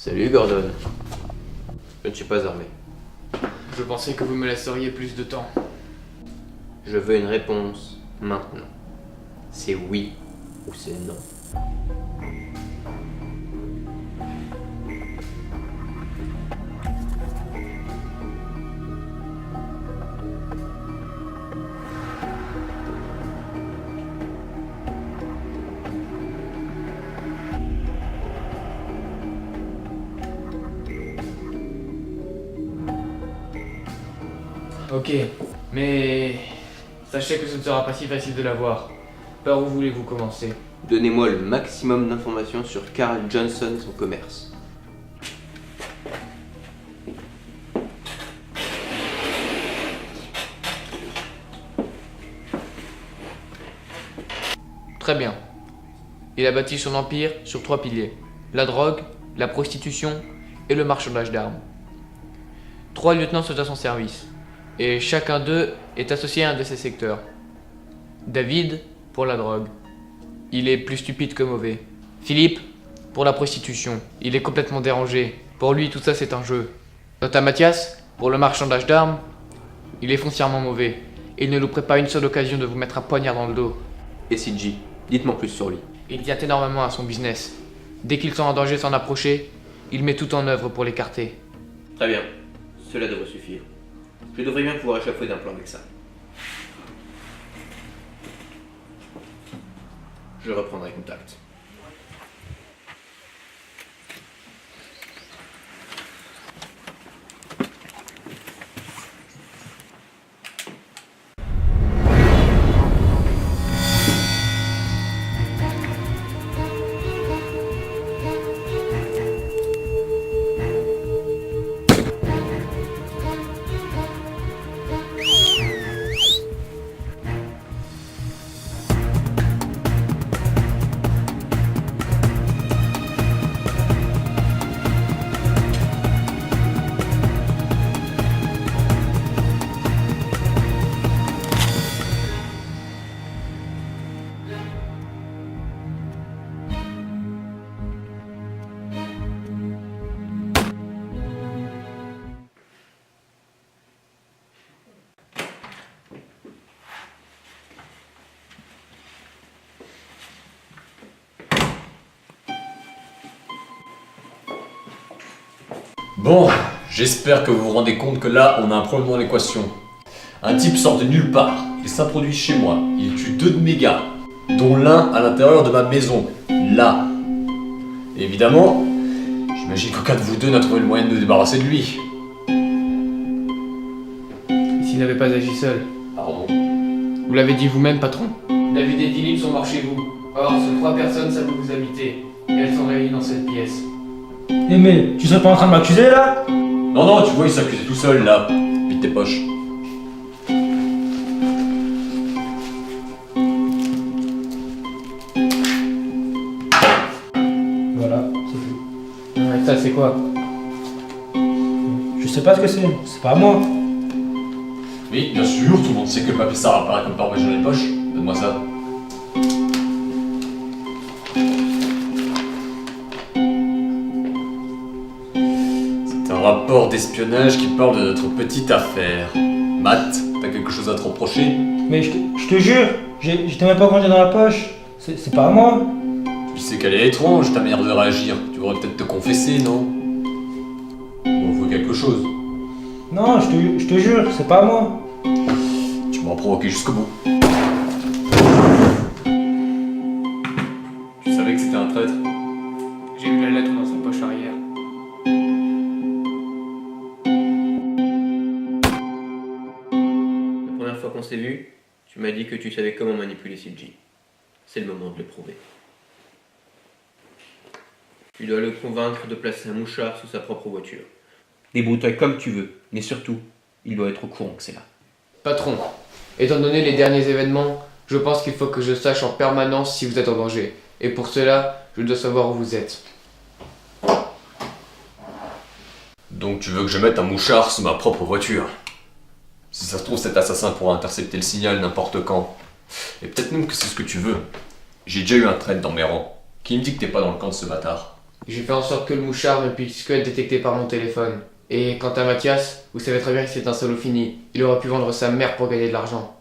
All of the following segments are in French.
Salut Gordon. Je ne suis pas armé. Je pensais que vous me laisseriez plus de temps. Je veux une réponse maintenant. C'est oui ou c'est non. Ok, mais sachez que ce ne sera pas si facile de l'avoir. Par où voulez-vous commencer? Donnez-moi le maximum d'informations sur Carl Johnson et son commerce. Très bien. Il a bâti son empire sur 3 piliers. La drogue, la prostitution et le marchandage d'armes. 3 lieutenants sont à son service, et chacun d'eux est associé à un de ces secteurs. David, pour la drogue. Il est plus stupide que mauvais. Philippe, pour la prostitution. Il est complètement dérangé. Pour lui, tout ça c'est un jeu. Quant à Mathias, pour le marchandage d'armes, il est foncièrement mauvais. Il ne louperait pas une seule occasion de vous mettre un poignard dans le dos. Et CG, dites-moi plus sur lui. Il tient énormément à son business. Dès qu'il sent un danger s'en approcher, il met tout en œuvre pour l'écarter. Très bien, cela devrait suffire. Je devrais bien pouvoir échafauder un plan avec ça. Je reprendrai contact. Bon, j'espère que vous vous rendez compte que là, on a un problème dans l'équation. Un type sort de nulle part, il s'introduit chez moi, il tue 2 de mes gars, dont l'un à l'intérieur de ma maison, là. Et évidemment, j'imagine qu'aucun de vous deux n'a trouvé le moyen de nous débarrasser de lui. Et s'il n'avait pas agi seul? Pardon. Vous l'avez dit vous-même, patron. David et Philippe sont morts chez vous. Or, ces 3 personnes savent où vous habitez. Et elles sont réunies dans cette pièce. Eh mais, tu serais pas en train de m'accuser là? Non, tu vois, il s'accusait tout seul, là. Vite tes poches. Voilà, c'est tout. Ouais, ça c'est quoi? Je sais pas ce que c'est pas à moi. Oui, bien sûr, tout le monde sait que le papier ça apparaît comme par magie dans les poches. Donne-moi ça. C'est un rapport d'espionnage qui parle de notre petite affaire. Matt, t'as quelque chose à te reprocher? Mais je te jure, j'étais même pas rangé dans la poche. C'est pas à moi. Tu sais qu'elle est étrange, ta manière de réagir. Tu voudrais peut-être te confesser, non? On veut quelque chose. Non, je te jure, c'est pas à moi. Tu m'as provoqué jusqu'au bout. Tu savais que c'était un traître? J'ai vu la lettre dans sa poche arrière. La première fois qu'on s'est vu, tu m'as dit que tu savais comment manipuler CG. C'est le moment de le prouver. Tu dois le convaincre de placer un mouchard sous sa propre voiture. Débrouille-toi comme tu veux, mais surtout, il doit être au courant que c'est là. Patron, étant donné les derniers événements, je pense qu'il faut que je sache en permanence si vous êtes en danger. Et pour cela, je dois savoir où vous êtes. Donc tu veux que je mette un mouchard sous ma propre voiture? Si ça se trouve, cet assassin pourra intercepter le signal n'importe quand. Et peut-être même que c'est ce que tu veux. J'ai déjà eu un traître dans mes rangs, qui me dit que t'es pas dans le camp de ce bâtard. J'ai fait en sorte que le mouchard ne puisse que être détecté par mon téléphone. Et quant à Mathias, vous savez très bien que c'est un salaud fini. Il aurait pu vendre sa mère pour gagner de l'argent.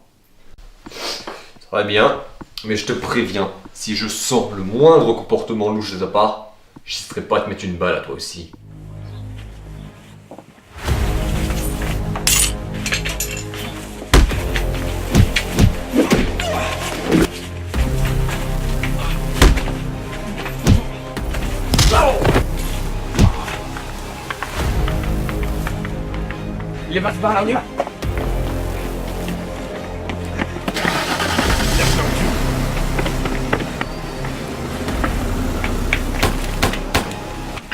Très bien, mais je te préviens, si je sens le moindre comportement louche de ta part, j'hésiterai pas à te mettre une balle à toi aussi. Il est passé par là, on y va.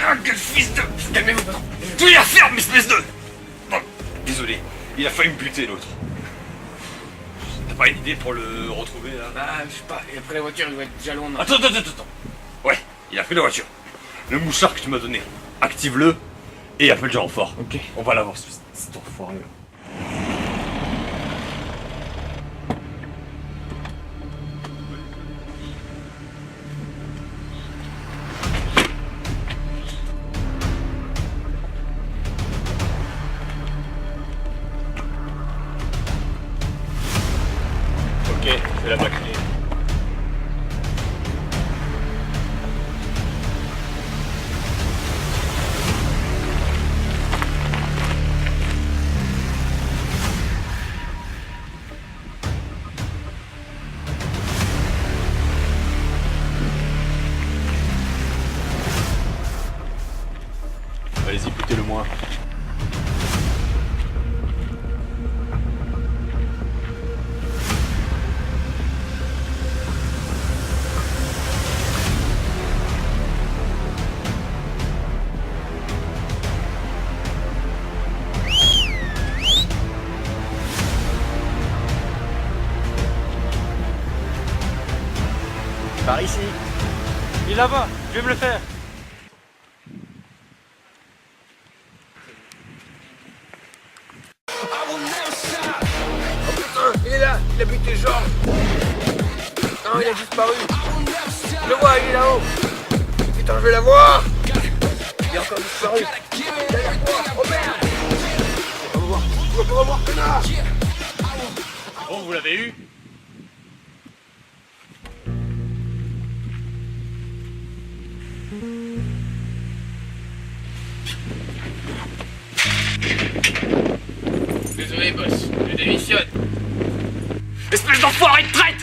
Ah, quel fils de... Calmez-vous, patron. Tu la ferme, espèce de... Bon, désolé, il a failli me buter, l'autre. T'as pas une idée pour le retrouver, là? Bah, je sais pas, et après la voiture, il doit être déjà loin. Attends. Ouais, il a pris la voiture. Le mouchard que tu m'as donné, active-le et appelle du renfort. Ok. On va l'avoir, cet enfoiré. Ok, je vais la bâcler. Allez-y, butez-le moins. Par ici. Il est là-bas, je vais me le faire. Il est là, il a buté Georges. Non, il a disparu. Je le vois, il est là-haut. Putain, je vais la voir. Il a encore disparu. Derrière toi, oh merde. On va voir, connard. Bon, vous l'avez eu? Désolé, boss, je démissionne. Espèce d'enfoiré de traite!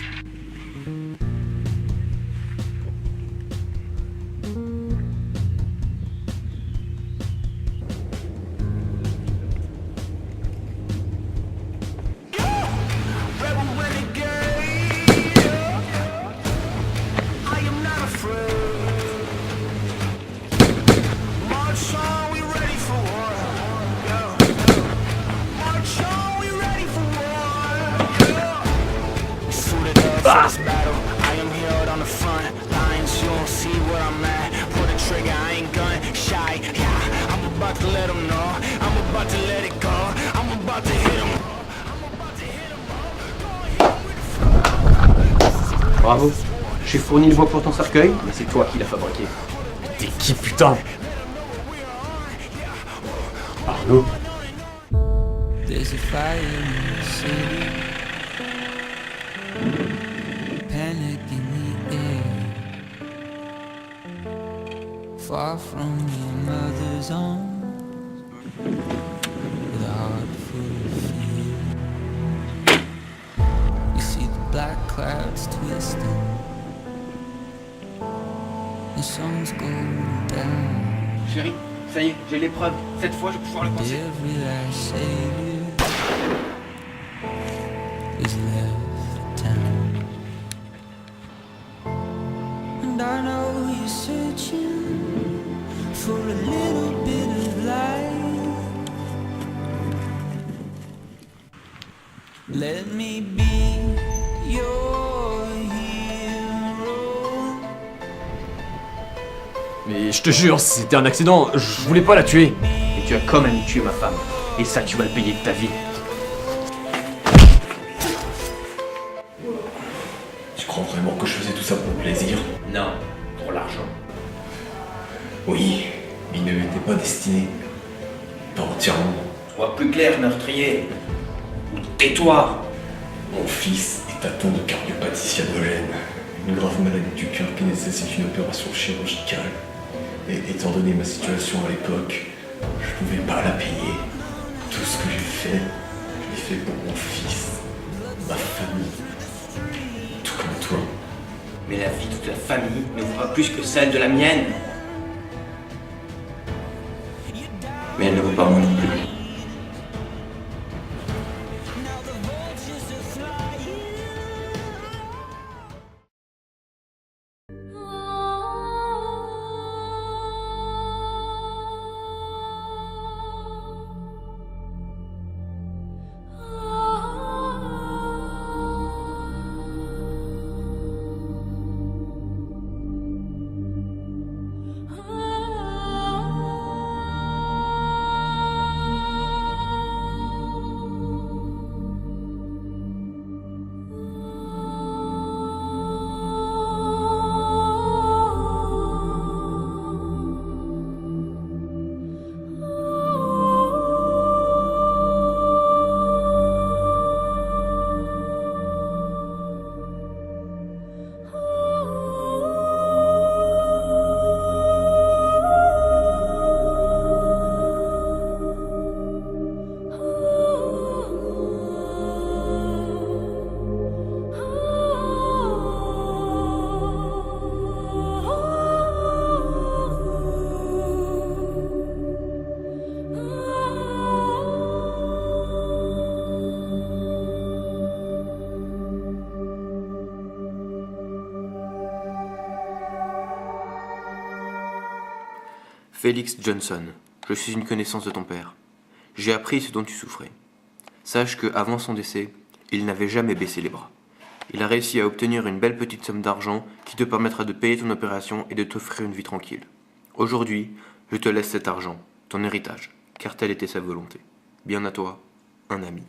Battle. I am held on the front lines. You don't see where I'm at. Pull the trigger, I ain't gun shy. Yeah, I'm about to let them know. I'm about to let it go. I'm about to hit them. Bravo. J'ai fourni une voie pour ton cercueil, mais c'est toi qui l'as fabriqué. T'es qui, putain? Arnaud? There's a fire in the city, panic in the air, far from your mother's arms, with a heart full of fear. You see the black clouds twisting, the sun's going down. Chérie, ça y est, j'ai l'épreuve. Cette fois, je vais pouvoir le passer. Every last savior is left town, and I know you're searching for a little bit of light. Let me be your hero. Mais je te jure, c'était un accident, je voulais pas la tuer. Et tu as quand même tué ma femme. Et ça, tu vas le payer de ta vie. Tu crois vraiment que je faisais tout ça pour le plaisir? Non, pour l'argent. Oui, il ne m'était pas destiné. Pas entièrement. Sois plus clair, meurtrier. Ou tais-toi. Mon fils est atteint de cardiopathie cyanogène, une grave maladie du cœur qui nécessite une opération chirurgicale. Et étant donné ma situation à l'époque, je ne pouvais pas la payer. Tout ce que j'ai fait, je l'ai fait pour mon fils, ma famille, tout comme toi. Mais la vie de toute la famille ne vaut pas plus que celle de la mienne. Mais elle ne vaut pas moi non plus. Félix Johnson, je suis une connaissance de ton père. J'ai appris ce dont tu souffrais. Sache que, avant son décès, il n'avait jamais baissé les bras. Il a réussi à obtenir une belle petite somme d'argent qui te permettra de payer ton opération et de t'offrir une vie tranquille. Aujourd'hui, je te laisse cet argent, ton héritage, car telle était sa volonté. Bien à toi, un ami.